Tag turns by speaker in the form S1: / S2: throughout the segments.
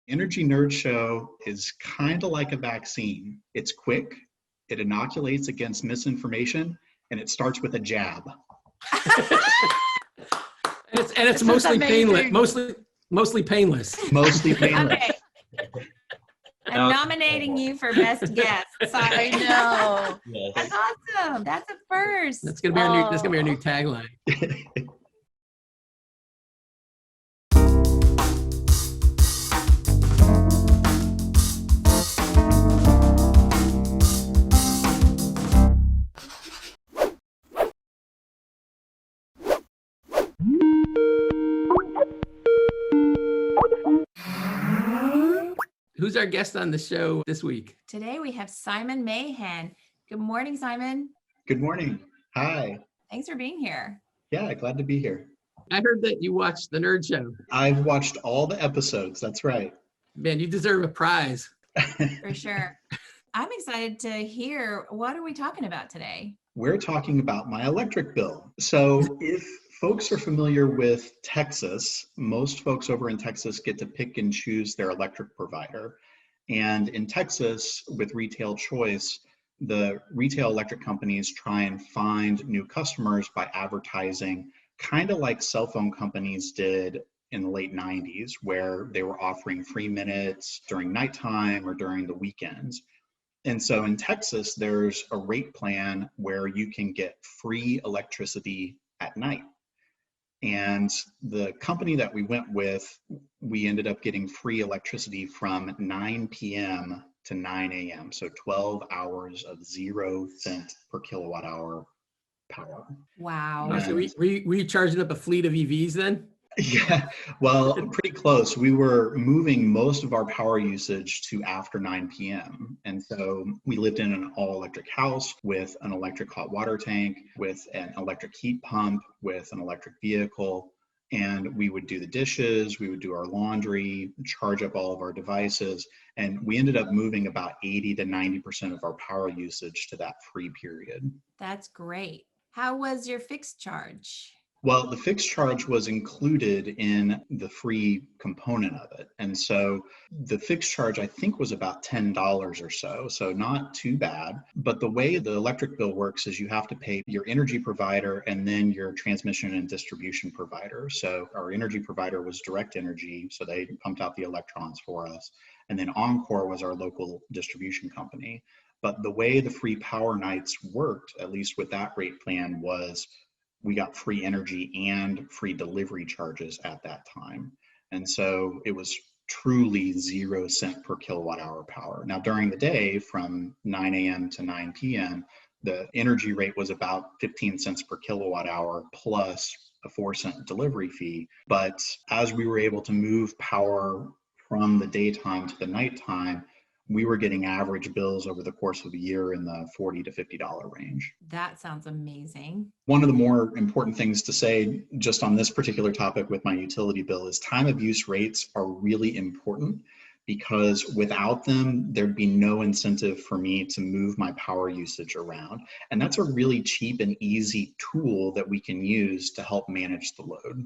S1: Energy Nerd Show is kind of like a vaccine. It's quick, it inoculates against misinformation, and it starts with a jab.
S2: It's mostly painless. Mostly painless.
S1: Mostly painless.
S3: Okay. I'm nominating you for best guest. I know.
S4: Yes.
S3: That's awesome. That's a first.
S2: That's gonna be our new. That's gonna be our new tagline. Who's our guest on the show this week?
S3: Today we have Simon Mahan. Good morning, Simon.
S1: Good morning. Hi.
S3: Thanks for being here.
S1: Yeah, glad to be here.
S2: I heard that you watched the Nerd Show.
S1: I've watched all the episodes. That's right.
S2: Man, you deserve a prize.
S3: For sure. I'm excited to hear, what are we talking about today?
S1: We're talking about my electric bill. So if folks are familiar with Texas, most folks over in Texas get to pick and choose their electric provider. And in Texas, with retail choice, the retail electric companies try and find new customers by advertising, kind of like cell phone companies did in the late 90s, where they were offering free minutes during nighttime or during the weekends. And so in Texas, there's a rate plan where you can get free electricity at night. And the company that we went with, we ended up getting free electricity from 9 p.m. to 9 a.m. So 12 hours of 0 cents per kilowatt hour power.
S3: Wow.
S2: So were you charging up a fleet of EVs then?
S1: Yeah, well, pretty close. We were moving most of our power usage to after 9 p.m. And so we lived in an all-electric house with an electric hot water tank, with an electric heat pump, with an electric vehicle. And we would do the dishes, we would do our laundry, charge up all of our devices. And we ended up moving about 80 to 90% of our power usage to that free period.
S3: That's great. How was your fixed charge?
S1: Well, the fixed charge was included in the free component of it. And so the fixed charge, I think, was about $10 or so. So not too bad. But the way the electric bill works is you have to pay your energy provider and then your transmission and distribution provider. So our energy provider was Direct Energy. So they pumped out the electrons for us. And then Encore was our local distribution company. But the way the free power nights worked, at least with that rate plan, was we got free energy and free delivery charges at that time. And so it was truly 0 cent per kilowatt hour power. Now during the day from 9 a.m. to 9 p.m., the energy rate was about 15 cents per kilowatt hour plus a 4-cent delivery fee. But as we were able to move power from the daytime to the nighttime, we were getting average bills over the course of a year in the $40 to $50 range.
S3: That sounds amazing.
S1: One of the more important things to say just on this particular topic with my utility bill is time of use rates are really important, because without them, there'd be no incentive for me to move my power usage around. And that's a really cheap and easy tool that we can use to help manage the load.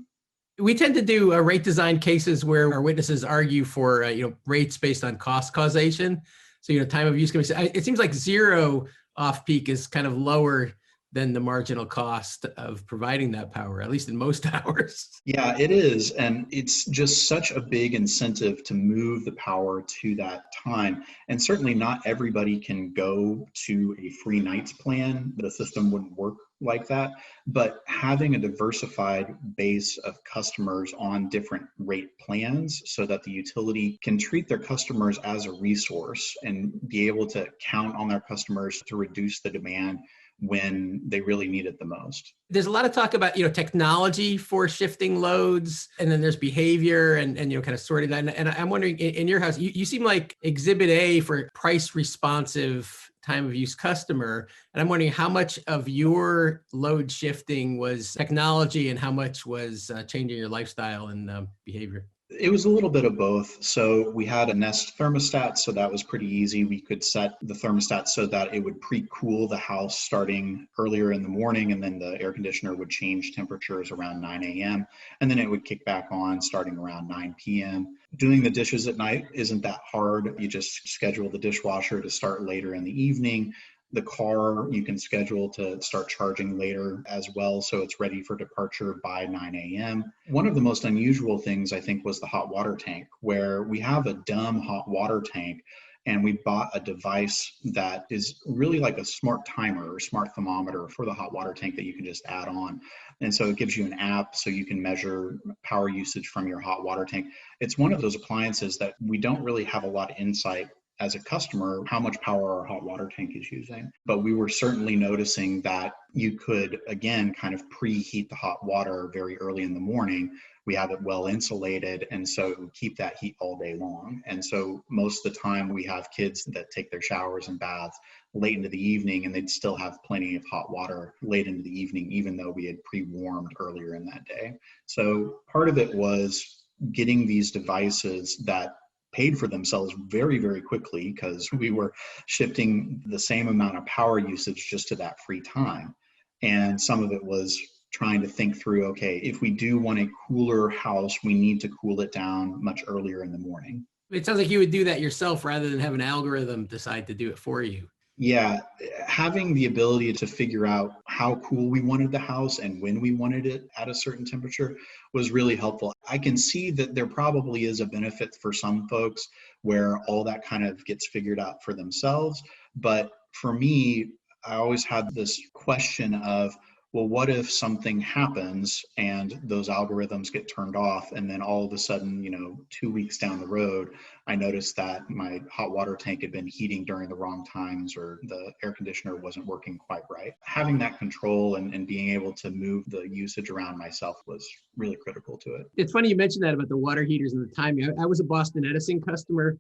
S2: We tend to do rate design cases where our witnesses argue for rates based on cost causation. So time of use can be. It seems like zero off peak is kind of lower than the marginal cost of providing that power, at least in most hours.
S1: Yeah, it is. And it's just such a big incentive to move the power to that time. And certainly not everybody can go to a free nights plan. The system wouldn't work like that. But having a diversified base of customers on different rate plans so that the utility can treat their customers as a resource and be able to count on their customers to reduce the demand when they really need it the most.
S2: There's a lot of talk about, technology for shifting loads, and then there's behavior and kind of sorting that. And I'm wondering, in your house, you seem like exhibit A for price responsive time of use customer. And I'm wondering how much of your load shifting was technology and how much was changing your lifestyle and behavior.
S1: It was a little bit of both. So we had a Nest thermostat, so that was pretty easy. We could set the thermostat so that it would pre-cool the house starting earlier in the morning, and then the air conditioner would change temperatures around 9 a.m. and then it would kick back on starting around 9 p.m. Doing the dishes at night isn't that hard. You just schedule the dishwasher to start later in the evening. The car you can schedule to start charging later as well, so it's ready for departure by 9 a.m. One of the most unusual things I think was the hot water tank, where we have a dumb hot water tank and we bought a device that is really like a smart timer or smart thermometer for the hot water tank that you can just add on. And so it gives you an app so you can measure power usage from your hot water tank. It's one of those appliances that we don't really have a lot of insight as a customer how much power our hot water tank is using. But we were certainly noticing that you could, again, kind of preheat the hot water very early in the morning. We have it well insulated, and so it would keep that heat all day long. And so most of the time we have kids that take their showers and baths late into the evening, and they'd still have plenty of hot water late into the evening, even though we had pre-warmed earlier in that day. So part of it was getting these devices that paid for themselves very, very quickly because we were shifting the same amount of power usage just to that free time. And some of it was trying to think through, okay, if we do want a cooler house, we need to cool it down much earlier in the morning.
S2: It sounds like you would do that yourself rather than have an algorithm decide to do it for you.
S1: Yeah, having the ability to figure out how cool we wanted the house and when we wanted it at a certain temperature was really helpful. I can see that there probably is a benefit for some folks where all that kind of gets figured out for themselves. But for me, I always had this question of, well, what if something happens and those algorithms get turned off, and then all of a sudden, 2 weeks down the road, I noticed that my hot water tank had been heating during the wrong times, or the air conditioner wasn't working quite right. Having that control and being able to move the usage around myself was really critical to it.
S2: It's funny you mentioned that about the water heaters and the timing. I was a Boston Edison customer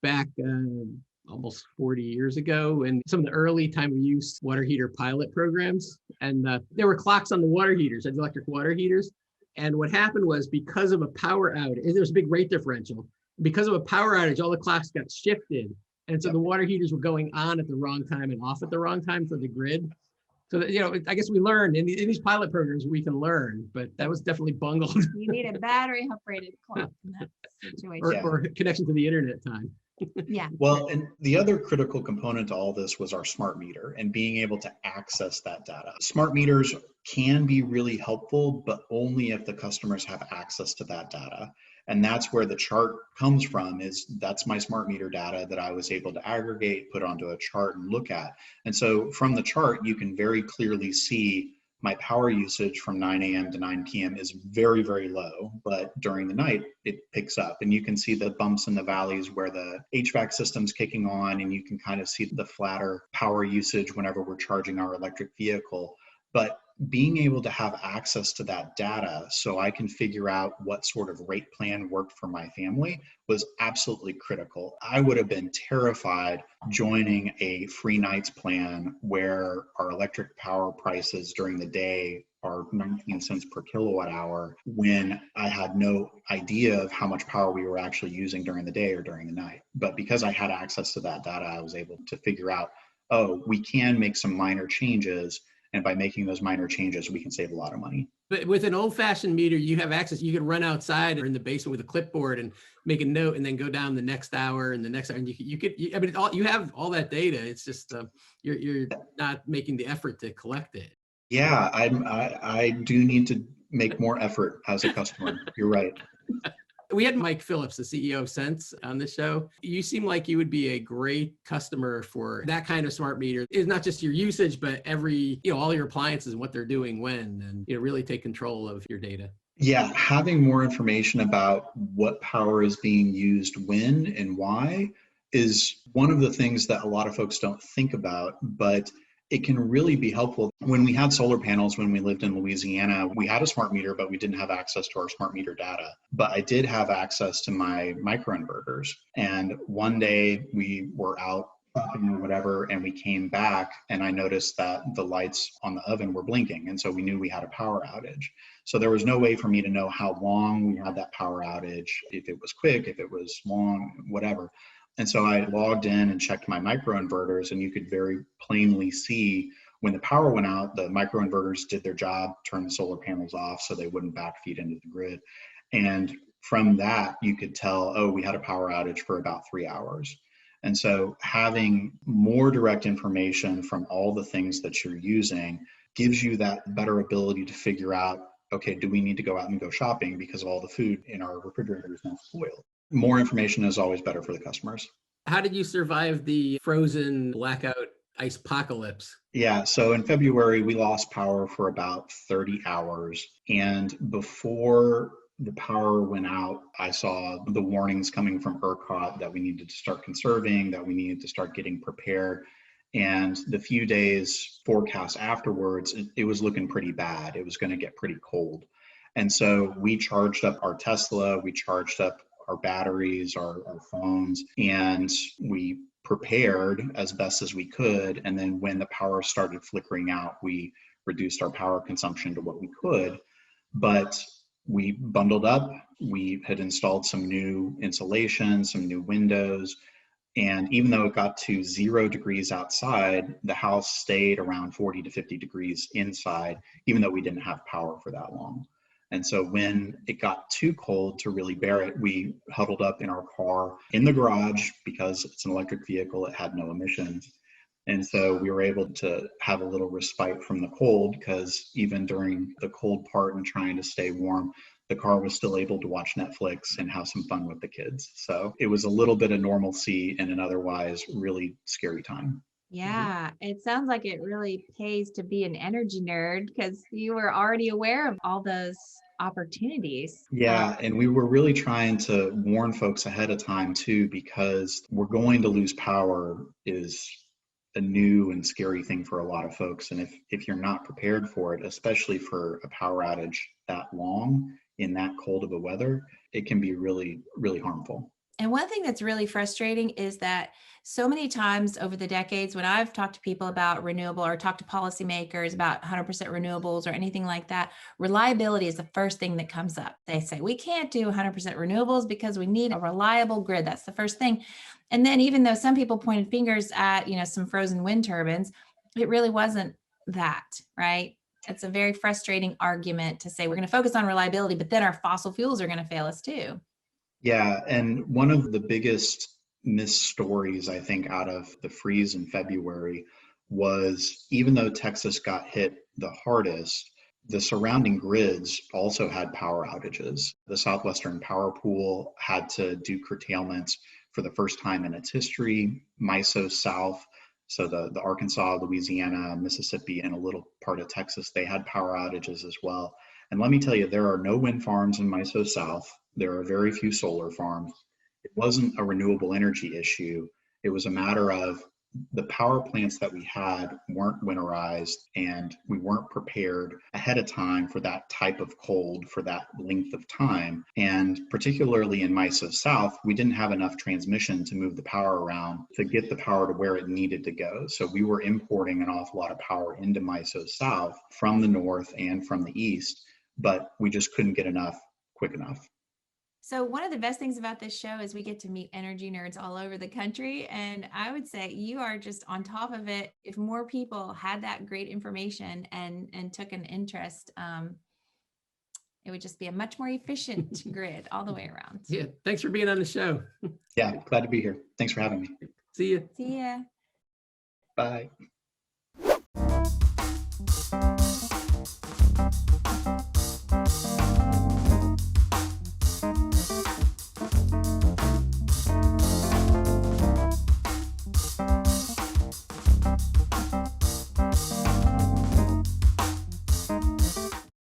S2: back almost 40 years ago, and some of the early time of use water heater pilot programs. And there were clocks on the water heaters, the electric water heaters. And what happened was, because of a power outage, there was a big rate differential. Because of a power outage, all the clocks got shifted. And so the water heaters were going on at the wrong time and off at the wrong time for the grid. So that, I guess we learned in these pilot programs, we can learn, but that was definitely bungled.
S3: You need a battery operated clock in that situation.
S2: or connection to the internet time.
S3: Yeah.
S1: Well, and the other critical component to all this was our smart meter and being able to access that data. Smart meters can be really helpful, but only if the customers have access to that data. And that's where the chart comes from, that's my smart meter data that I was able to aggregate, put onto a chart and look at. And so from the chart, you can very clearly see my power usage from 9 a.m. to 9 p.m. is very, very low, but during the night, it picks up. And you can see the bumps and the valleys where the HVAC system's kicking on, and you can kind of see the flatter power usage whenever we're charging our electric vehicle. But being able to have access to that data so I can figure out what sort of rate plan worked for my family was absolutely critical. I would have been terrified joining a free nights plan where our electric power prices during the day are 19 cents per kilowatt hour when I had no idea of how much power we were actually using during the day or during the night. But because I had access to that data, I was able to figure out, oh, we can make some minor changes. And by making those minor changes, we can save a lot of money.
S2: But with an old-fashioned meter, you have access. You can run outside or in the basement with a clipboard and make a note, and then go down the next hour and the next hour. And you have all that data. It's just you're not making the effort to collect it.
S1: Yeah, I do need to make more effort as a customer. You're right.
S2: We had Mike Phillips, the CEO of Sense, on the show. You seem like you would be a great customer for that kind of smart meter. It's not just your usage, but all your appliances and what they're doing when, and really take control of your data.
S1: Yeah, having more information about what power is being used when and why is one of the things that a lot of folks don't think about, but it can really be helpful. When we had solar panels, when we lived in Louisiana, we had a smart meter, but we didn't have access to our smart meter data. But I did have access to my microinverters. And one day we were out shopping or whatever, and we came back and I noticed that the lights on the oven were blinking. And so we knew we had a power outage. So there was no way for me to know how long we had that power outage, if it was quick, if it was long, whatever. And so I logged in and checked my microinverters, and you could very plainly see when the power went out, the microinverters did their job, turned the solar panels off so they wouldn't backfeed into the grid. And from that, you could tell, oh, we had a power outage for about 3 hours. And so having more direct information from all the things that you're using gives you that better ability to figure out, okay, do we need to go out and go shopping because all the food in our refrigerator is now spoiled? More information is always better for the customers.
S2: How did you survive the frozen blackout ice apocalypse?
S1: Yeah, so in February, we lost power for about 30 hours. And before the power went out, I saw the warnings coming from ERCOT that we needed to start conserving, that we needed to start getting prepared. And the few days forecast afterwards, it was looking pretty bad. It was going to get pretty cold. And so we charged up our Tesla, we charged up our batteries, our phones, and we prepared as best as we could. And then when the power started flickering out, we reduced our power consumption to what we could. But we bundled up, we had installed some new insulation, some new windows, and even though it got to 0 degrees outside, the house stayed around 40 to 50 degrees inside, even though we didn't have power for that long. And so when it got too cold to really bear it, we huddled up in our car in the garage because it's an electric vehicle, it had no emissions. And so we were able to have a little respite from the cold, because even during the cold part and trying to stay warm, the car was still able to watch Netflix and have some fun with the kids. So it was a little bit of normalcy in an otherwise really scary time.
S3: Yeah, it sounds like it really pays to be an energy nerd because you were already aware of all those opportunities.
S1: Yeah, and we were really trying to warn folks ahead of time too, because we're going to lose power is a new and scary thing for a lot of folks. And if you're not prepared for it, especially for a power outage that long in that cold of a weather, it can be really, really harmful.
S3: And one thing that's really frustrating is that so many times over the decades, when I've talked to people about renewable or talked to policymakers about 100% renewables or anything like that, reliability is the first thing that comes up. They say, we can't do 100% renewables because we need a reliable grid. That's the first thing. And then even though some people pointed fingers at, some frozen wind turbines, it really wasn't that, right? It's a very frustrating argument to say we're going to focus on reliability, but then our fossil fuels are going to fail us too.
S1: Yeah, and one of the biggest missed stories, I think, out of the freeze in February was, even though Texas got hit the hardest, the surrounding grids also had power outages. The Southwestern Power Pool had to do curtailments for the first time in its history. MISO South, so the Arkansas, Louisiana, Mississippi, and a little part of Texas, they had power outages as well. And let me tell you, there are no wind farms in MISO South. There are very few solar farms. It wasn't a renewable energy issue. It was a matter of the power plants that we had weren't winterized, and we weren't prepared ahead of time for that type of cold for that length of time. And particularly in MISO South, we didn't have enough transmission to move the power around to get the power to where it needed to go. So we were importing an awful lot of power into MISO South from the north and from the east, but we just couldn't get enough quick enough.
S3: So one of the best things about this show is we get to meet energy nerds all over the country. And I would say you are just on top of it. If more people had that great information and took an interest, it would just be a much more efficient grid all the way around.
S2: Yeah, thanks for being on the show.
S1: Yeah, glad to be here. Thanks for having me.
S2: See you.
S3: See ya.
S1: Bye.